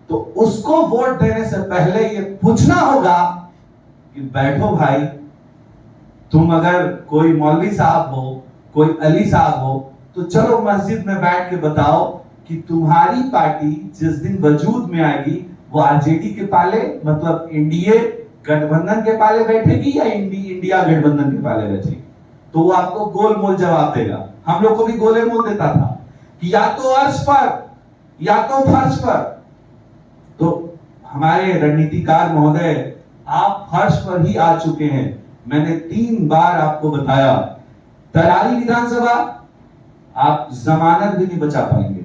तो उसको वोट देने से पहले ये पूछना होगा कि बैठो भाई, तुम अगर कोई मौलवी साहब हो, कोई अली साहब हो, तो चलो मस्जिद में बैठ के बताओ कि तुम्हारी पार्टी जिस दिन वजूद में आएगी वो आरजेडी के पाले, मतलब एनडीए गठबंधन के पाले बैठेगी या इंडिया गठबंधन के पाले बैठेगी। तो वो आपको गोल मोल जवाब देगा। हम लोग को भी गोले मोल देता था कि या तो अर्श पर या तो फर्श पर। तो हमारे रणनीतिकार महोदय, आप फर्श पर ही आ चुके हैं। मैंने 3 बार आपको बताया, तरारी विधानसभा आप जमानत भी नहीं बचा पाएंगे।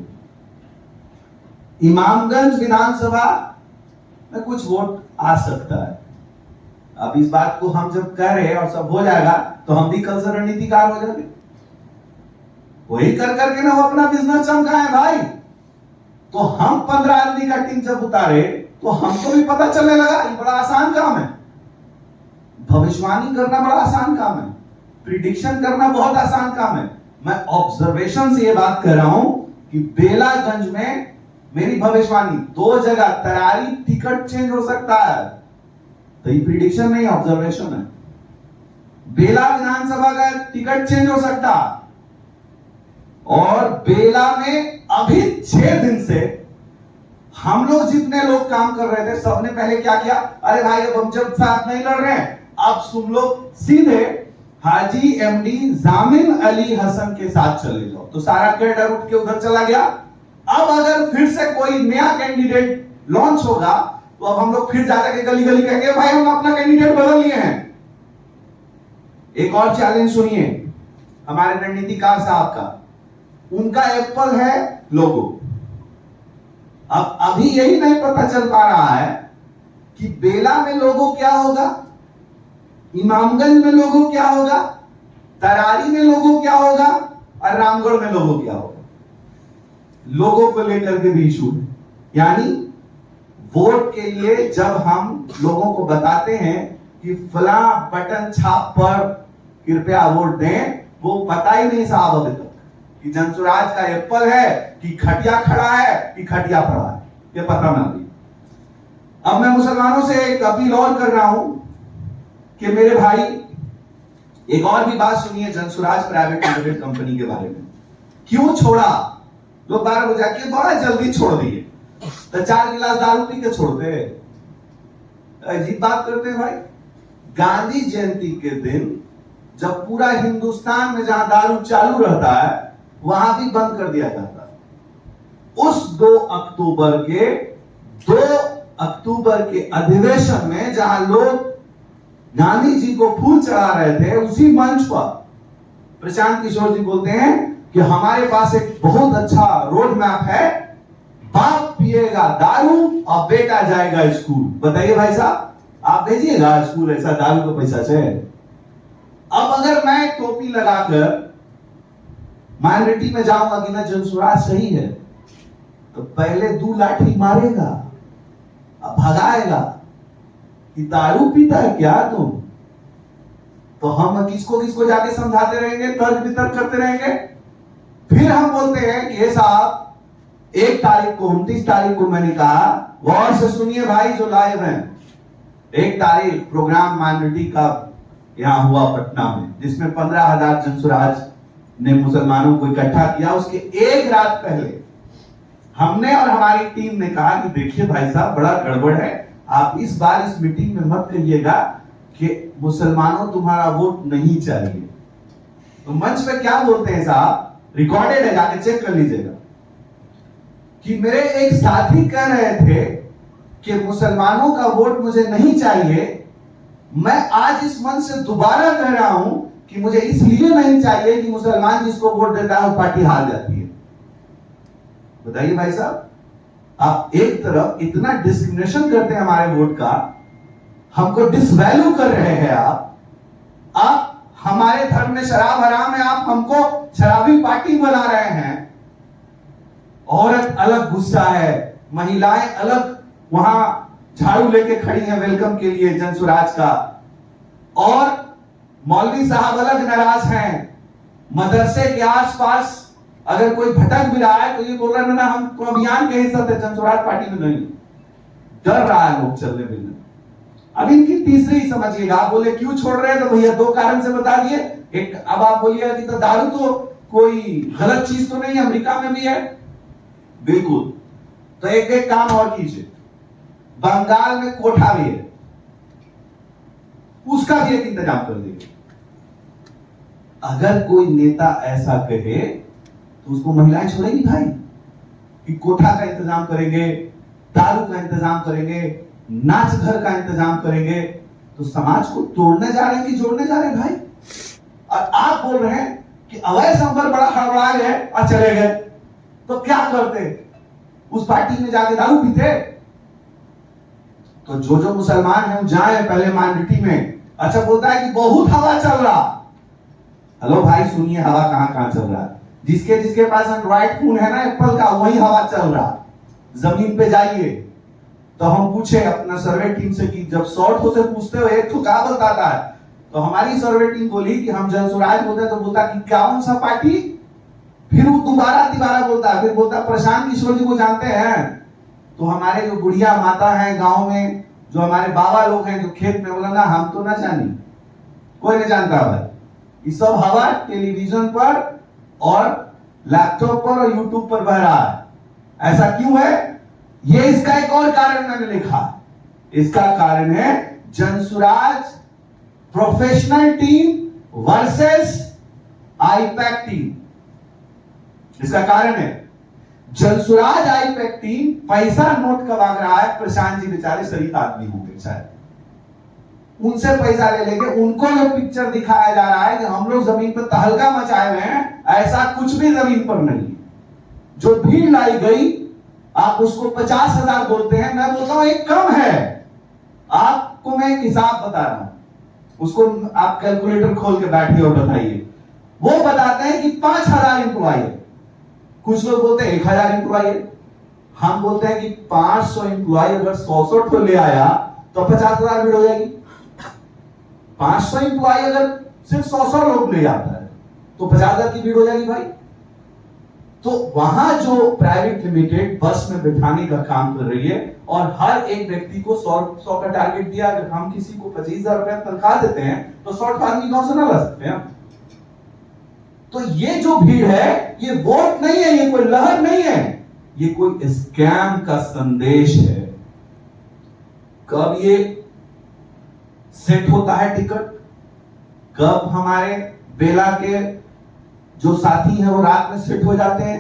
इमामगंज विधानसभा में कुछ वोट आ सकता है। अब इस बात को हम जब कह रहे हैं और सब हो जाएगा तो हम भी कल से रणनीतिकार हो जाएंगे। वही कर करके ना वो अपना बिजनेस चमकाए भाई। तो हम 15 आदमी का टीम जब उतारे तो हमको भी पता चलने लगा ये बड़ा आसान काम है। भविष्यवाणी करना बड़ा आसान काम है, प्रिडिक्शन करना बहुत आसान काम है। मैं ऑब्जर्वेशन से ये बात कर रहा हूं कि बेलागंज में मेरी भविष्यवाणी 2 जगह तरारी टिकट चेंज हो सकता है, तो ये प्रिडिक्शन नहीं, ऑब्जर्वेशन है। बेला विधानसभा का टिकट चेंज हो सकता, और बेला में अभी 6 दिन से हम लोग जितने लोग काम कर रहे थे सबने पहले क्या किया, अरे भाई अब हम जब साथ नहीं लड़ रहे हैं, अब तुम लोग सीधे हाजी एमडी जामिन अली हसन के साथ चले जाओ। तो सारा कैडर उठ के उधर चला गया। अब अगर फिर से कोई नया कैंडिडेट लॉन्च होगा तो अब हम लोग फिर जाकर के गली गली कहेंगे भाई हम अपना कैंडिडेट बदल लिए हैं। एक और चैलेंज सुनिए हमारे रणनीतिकार साहब का, उनका एप्पल है लोगो। अब अभी यही नहीं पता चल पा रहा है कि बेला में लोगो क्या होगा, इमामगंज में लोगो क्या होगा, तरारी में लोगो क्या होगा और रामगढ़ में लोगो क्या होगा। लोगों को लेकर के भी इशू है। यानी वोट के लिए जब हम लोगों को बताते हैं कि फला बटन छाप पर कृपया वोट दें, वो पता ही नहीं साहब अभी तक कि जनसुराज का एप्पल है कि खटिया खड़ा है कि खटिया पड़ा है, ये पता ना भी। अब मैं मुसलमानों से एक अपील और कर रहा हूं कि मेरे भाई एक और भी बात सुनिए जनसुराज प्राइवेट लिमिटेड कंपनी के बारे में। क्यों छोड़ा? लोग 12 बजे आके बड़ा जल्दी छोड़ दिए, तो 4 गिलास दारू पी के छोड़ते। अजीब बात करते हैं भाई। गांधी जयंती के दिन जब पूरा हिंदुस्तान में जहां दारू चालू रहता है वहां भी बंद कर दिया जाता है। उस 2 अक्टूबर के अधिवेशन में जहां लोग गांधी जी को फूल चढ़ा रहे थे, उसी मंच पर प्रशांत किशोर जी बोलते हैं कि हमारे पास एक बहुत अच्छा रोड मैप है, बाप पिएगा दारू और बेटा जाएगा स्कूल। बताइए भाई साहब, आप भेजिएगा स्कूल ऐसा दारू का पैसा से? अब अगर मैं टोपी लगाकर माइनॉरिटी में जाऊंगा कि ना जनसुराज सही है, तो पहले 2 लाठी मारेगा, अब भगाएगा कि दारू पीता है क्या तुम। तो हम किसको किसको जाके समझाते रहेंगे, तर्क वितर्क करते रहेंगे। फिर हम बोलते हैं कि ये साहब 1 तारीख को 29 तारीख को मैंने कहा, गौर से सुनिए भाई जो लाइव हैं, 1 तारीख प्रोग्राम माइनॉरिटी का यहां हुआ पटना में, जिसमें 15,000 जनसुराज ने मुसलमानों को इकट्ठा किया। उसके 1 रात पहले हमने और हमारी टीम ने कहा कि देखिए भाई साहब बड़ा गड़बड़ है, आप इस बार इस मीटिंग में मत कहिएगा कि मुसलमानों तुम्हारा वोट नहीं चाहिए। तो मंच पे क्या बोलते हैं साहब, रिकॉर्डेड है, जाके चेक कर लीजिएगा, कि मेरे एक साथी कह रहे थे कि मुसलमानों का वोट मुझे नहीं चाहिए। मैं आज इस मंच से दोबारा कह रहा हूं कि मुझे इसलिए नहीं चाहिए कि मुसलमान जिसको वोट देता है वो पार्टी हार जाती है। बताइए भाई साहब, आप एक तरफ इतना डिस्क्रिमिनेशन करते हैं हमारे वोट का, हमको डिसवैल्यू कर रहे हैं। आप हमारे धर्म में शराब हराम है, आप हमको शराबी पार्टी बना रहे हैं। औरत अलग गुस्सा है, महिलाएं अलग वहां झाड़ू लेके खड़ी हैं वेलकम के लिए जनसुराज का, और मौलवी साहब अलग नाराज हैं। मदरसे के आसपास अगर कोई भटक भी रहा है तो ये बोल रहा है ना हम तो अभियान के हिस्सा थे, जनसुराज पार्टी में नहीं। डर रहा है लोग चलने फिरने। अब इनकी तीसरी समझिएगा, आप बोले क्यों छोड़ रहे हैं, तो भैया 2 कारण से बता दिए। एक, अब आप बोलिए कि तो दारू तो कोई गलत चीज तो नहीं, अमेरिका में भी है, बिल्कुल। तो एक काम और कीजिए, बंगाल में कोठा भी है, उसका भी एक इंतजाम कर दीजिए। अगर कोई नेता ऐसा कहे तो उसको महिलाएं छोड़ेगी भाई, कि कोठा का इंतजाम करेंगे, दारू का इंतजाम करेंगे, नाच घर का इंतजाम करेंगे, तो समाज को तोड़ने जा रहे हैं कि जोड़ने जा रहे हैं भाई। और आप बोल रहे हैं कि अवैध संपर्क बड़ा हड़बड़ा गए और चले गए, तो क्या करते, उस पार्टी में जाके दारू पीते? तो जो मुसलमान है वो जाए पहले माइनॉरिटी में। अच्छा, बोलता है कि बहुत हवा चल रहा। हेलो भाई सुनिए, हवा कहां चल रहा है? जिसके पास एंड्रॉइड फोन है ना एप्पल का, वही हवा चल रहा। जमीन पे जाइए। तो हम पूछे अपना सर्वे टीम से कि जब शॉर्ट हो से पूछते हो एक तो क्या बताता है, तो हमारी सर्वे टीम बोली कि हम जनसुराज बोलते हैं, तो बोलता कि कौन सा पार्टी? फिर वो दोबारा बोलता है, फिर बोलता प्रशांत किशोर जी को जानते हैं? तो हमारे जो बुढ़िया माता है गांव में, जो हमारे बाबा लोग हैं जो खेत में, बोला ना हम तो ना जानी, कोई नहीं जानता भाई। ये सब हवा टेलीविजन पर और लैपटॉप पर और यूट्यूब पर बह रहा है। ऐसा क्यों है? ये इसका एक और कारण मैंने लिखा। इसका कारण है Jansuraaj professional team versus IPAC team. इसका कारण है जनसुराज आईपैक टीम पैसा नोट कमा रहा है। प्रशांत जी बेचारे शरीफ आदमी होंगे शायद, उनसे पैसा ले लेके उनको जो पिक्चर दिखाया जा रहा है कि हम लोग जमीन पर तहलका मचाए हुए हैं, ऐसा कुछ भी जमीन पर नहीं है। जो भीड़ लाई गई, आप उसको 50,000 बोलते हैं, मैं बोलता हूं एक कम है। आपको मैं एक हिसाब बता रहा हूं, उसको आप कैलकुलेटर खोल के बैठिए और बताइए। वो बताते हैं कि 5,000 एम्प्लॉय है, कुछ लोग बोलते हैं 1,000 एम्प्लॉय है। हम बोलते हैं कि 500 एम्प्लॉय अगर 100 तो ले आया तो 50,000 भीड़ हो जाएगी। 500 एम्प्लॉय अगर सिर्फ 100 लोग ले आता है तो 50,000 की भीड़ हो जाएगी भाई। तो वहां जो प्राइवेट लिमिटेड बस में बिठाने का काम कर रही है और हर एक व्यक्ति को 100 का टारगेट दिया, अगर हम किसी को 25,000 रुपए तनख्वाह देते हैं तो 100 आदमी गांव से ना ला सकते हैं। तो ये जो भीड़ है ये वोट नहीं है, ये कोई लहर नहीं है, ये कोई स्कैम का संदेश है। कब ये सेट होता है टिकट, कब हमारे बेला के जो साथी हैं वो रात में सेट हो जाते हैं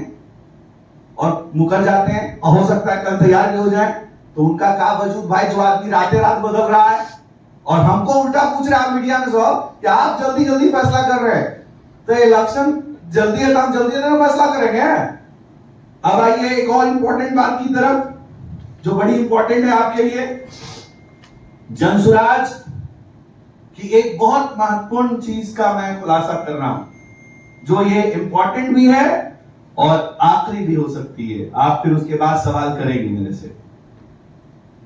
और मुकर जाते हैं, और हो सकता है कल तैयार भी हो जाए, तो उनका का वजूद भाई जो आदमी रातें रात बदल रहा है और हमको उल्टा पूछ रहा है मीडिया में सब कि आप जल्दी जल्दी फैसला कर रहे हैं, तो इलेक्शन जल्दी है तो हम जल्दी फैसला करेंगे। अब आइए एक और इंपॉर्टेंट बात की तरफ, जो बड़ी इंपॉर्टेंट है आपके लिए। जनसुराज की एक बहुत महत्वपूर्ण चीज का मैं खुलासा कर रहा हूं, जो ये इंपॉर्टेंट भी है और आखिरी भी हो सकती है। आप फिर उसके बाद सवाल करेंगे मेरे से।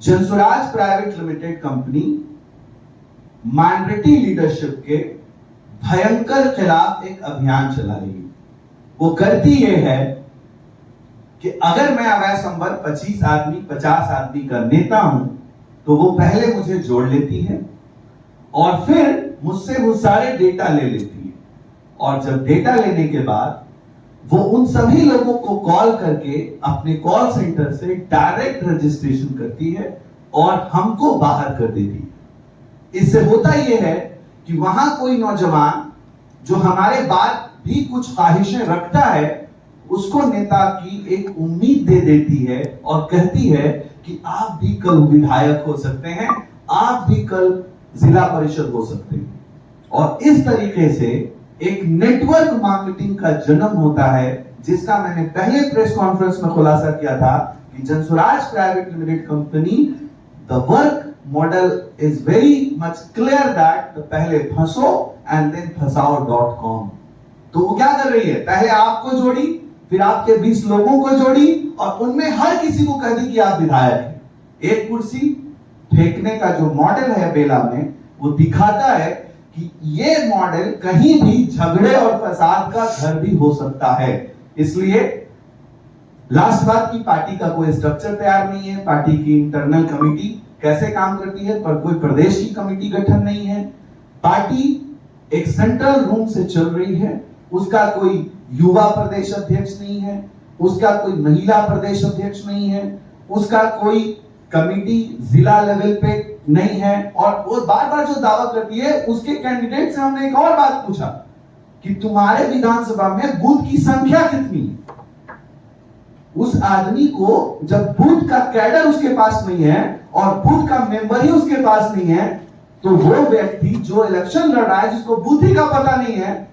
Jansuraaj private limited company minority leadership के भयंकर खिलाफ एक अभियान चला रही है। वो करती ये है कि अगर मैं अवैध संपर्क 25 आदमी 50 आदमी का नेता हूं तो वो पहले मुझे जोड़ लेती है और फिर मुझसे वो सारे डेटा ले लेती है, और जब डेटा लेने के बाद वो उन सभी लोगों को कॉल करके अपने कॉल सेंटर से डायरेक्ट रजिस्ट्रेशन करती है और हमको बाहर कर देती है। इससे होता यह है कि वहां कोई नौजवान जो हमारे बाद भी कुछ ख्वाहिशें रखता है, उसको नेता की एक उम्मीद दे देती है और कहती है कि आप भी कल विधायक हो सकते हैं, आप भी कल जिला परिषद हो सकते हैं। और इस तरीके से एक नेटवर्क मार्केटिंग का जन्म होता है, जिसका मैंने पहले प्रेस कॉन्फ्रेंस में खुलासा किया था कि Jansuraaj private limited company the work model is very much clear that पहले फंसो एंड देन फंसाओ.com। तो वो क्या कर रही है, पहले आपको जोड़ी, फिर आपके 20 लोगों को जोड़ी और उनमें हर किसी को कह दी कि आप विधायक हैं। एक कुर्सी फेंकने का जो मॉडल है बेला में, वो दिखाता है कि ये मॉडल कहीं भी झगड़े और फसाद का घर भी हो सकता है। इसलिए लास्ट बात की पार्टी का कोई स्ट्रक्चर तैयार नहीं है, पार्टी की इंटरनल कमेटी कैसे काम करती है, पर कोई प्रदेश की कमेटी गठन नहीं है। पार्टी एक सेंट्रल रूम से चल रही है, उसका कोई युवा प्रदेश अध्यक्ष नहीं है, उसका कोई महिला प्रदेश अध्यक्ष नहीं है, उसका कोई कमेटी जिला लेवल पे नहीं है। और वो बार बार जो दावा करती है, उसके कैंडिडेट से हमने एक और बात पूछा कि तुम्हारे विधानसभा में बूथ की संख्या कितनी है। उस आदमी को जब बूथ का कैडर उसके पास नहीं है और बूथ का मेंबर ही उसके पास नहीं है, तो वो व्यक्ति जो इलेक्शन लड़ रहा है, जिसको बूथ ही का पता नहीं है,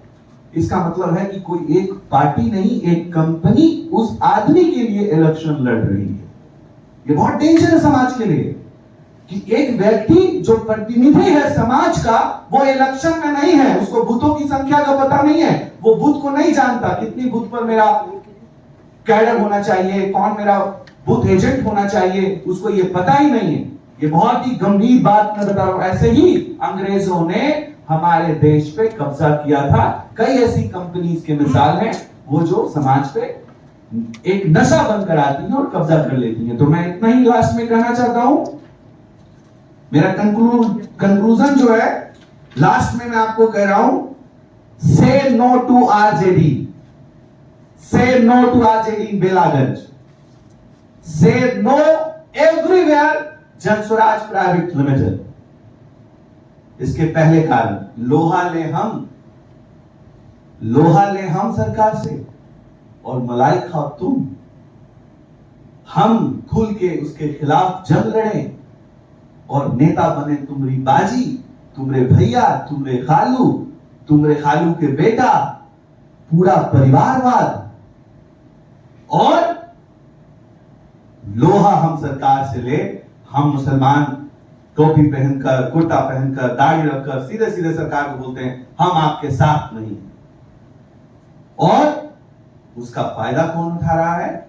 इसका मतलब है कि कोई एक पार्टी नहीं, एक कंपनी उस आदमी के लिए इलेक्शन लड़ रही है। ये बहुत डेंजर है समाज के लिए कि एक व्यक्ति जो प्रतिनिधि है समाज का, वो इलेक्शन में नहीं है, उसको बूथों की संख्या का पता नहीं है, वो बूथ को नहीं जानता कितनी बूथ पर मेरा कैडर होना चाहिए, कौन मेरा बूथ एजेंट होना चाहिए, उसको ये पता ही नहीं है। ये बहुत ही गंभीर बात मैं बता रहा हूं। ऐसे ही अंग्रेजों ने हमारे देश पे कब्जा किया था। कई ऐसी कंपनीज के मिसाल हैं वो जो समाज पे एक नशा बनकर आती हैं और कब्जा कर लेती हैं। तो मैं इतना ही लास्ट में कहना चाहता हूं, मेरा कंक्लूजन जो है लास्ट में मैं आपको कह रहा हूं, say no to RJD, say no to RJD in Belaganj, say no everywhere Jan Swaraj private limited. इसके पहले कारण लोहा ले हम सरकार से और मलाई खाओ तुम। हम खुल के उसके खिलाफ जंग लड़े और नेता बने तुमरी बाजी, तुमरे भैया, तुमरे खालू के बेटा, पूरा परिवारवाद। और लोहा हम सरकार से ले, हम मुसलमान टोपी पहनकर, कुर्ता पहनकर, दाढ़ी रखकर सीधे सीधे सरकार को बोलते हैं हम आपके साथ नहीं। और उसका फायदा कौन उठा रहा है?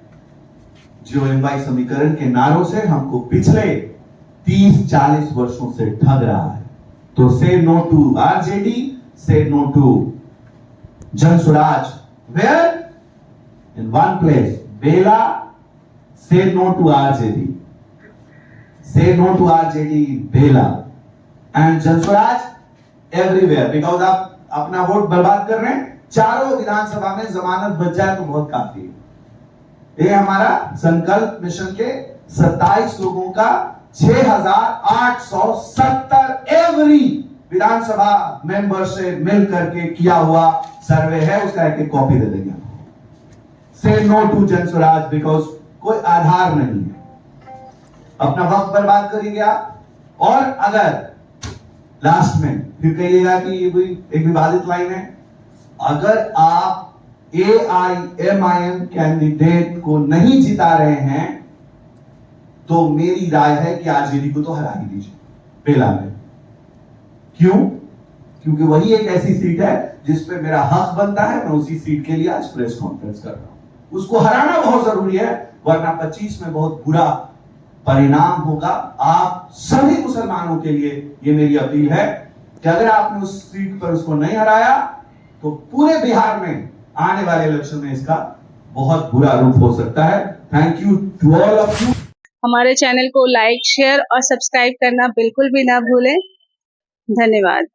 जीओएमवाई समीकरण के नारों से हमको पिछले 30-40 वर्षों से ठग रहा है। तो say no to RJD, say no to Jan Swaraj. Where? In one place, Bela, say no to RJD. Say no to RJD, Bela. And Jan Swaraj everywhere. Because आप अपना वोट बर्बाद कर रहे हैं। चारों विधानसभा में जमानत बच जाए तो बहुत काफी है। ये हमारा संकल्प मिशन के 27 लोगों का 6,870 एवरी विधानसभा मेंबर से मिल करके किया हुआ सर्वे है, उसका एक कॉपी दे देंगे। Say no to Jan Swaraj because कोई आधार नहीं है। अपना वक्त बर्बाद करेंगे आप। और अगर लास्ट में फिर कहिएगा कि ये कोई एक विवादित लाइन है, अगर आप AIMIM कैंडिडेट को नहीं जिता रहे हैं तो मेरी राय है कि आरजेडी को तो हरा ही दीजिए बेला में। क्यों? क्योंकि वही एक ऐसी सीट है जिस पे मेरा हक बनता है। मैं उसी सीट के लिए आज प्रेस कॉन्फ्रेंस कर रहा हूं। उसको हराना बहुत जरूरी है, वरना 25 में बहुत बुरा परिणाम होगा। आप सभी मुसलमानों के लिए ये मेरी अपील है कि अगर आपने उस सीट पर उसको नहीं हराया तो पूरे बिहार में आने वाले इलेक्शन में इसका बहुत बुरा रूप हो सकता है। Thank you to all of you. हमारे चैनल को लाइक, शेयर और सब्सक्राइब करना बिल्कुल भी ना भूलें। धन्यवाद।